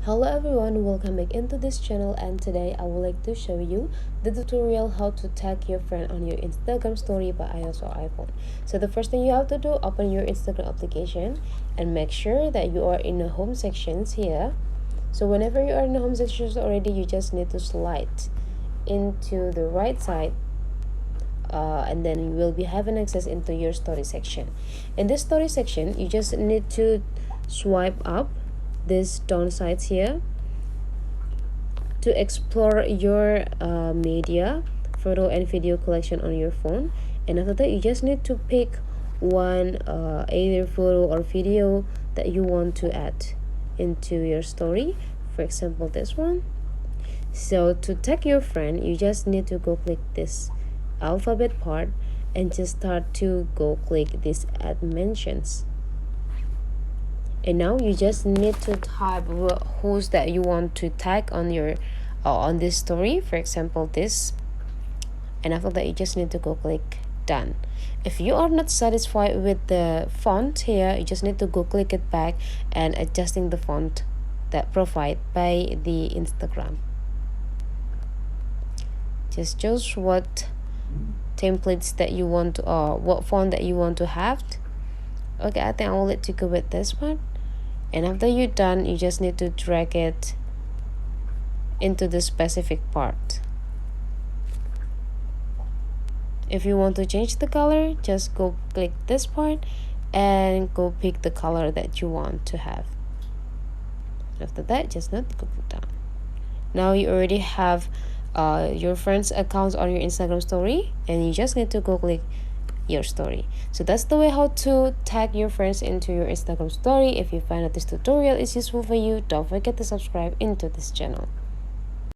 Hello everyone, welcome back into this channel, and today I would like to show you the tutorial how to tag your friend on your Instagram story by iOS or iPhone. So the first thing you have to do, open your Instagram application and make sure that you are in the home sections here. So whenever you are in the home sections already, you just need to slide into the right side and then you will be having access into your story section. In this story section, you just need to swipe up these downsides here to explore your media, photo and video collection on your phone. And after that, you just need to pick one either photo or video that you want to add into your story. For example, this one. So to tag your friend, you just need to go click this alphabet part and just start to go click this add mentions. And now you just need to type who's that you want to tag on your on this story, for example this, and after that you just need to go click done. If you are not satisfied with the font here, you just need to go click it back and adjusting the font that provided by the Instagram. Just choose what templates that you want to, or what font that you want to have. Okay, I think I will let you go with this one. And after you're done, you just need to drag it into the specific part. If you want to change the color, just go click this part and go pick the color that you want to have. After that, just not go down. Now you already have your friends' accounts on your Instagram story, and you just need to go click your story. So that's the way how to tag your friends into your Instagram story. If you find that this tutorial is useful for you, don't forget to subscribe into this channel.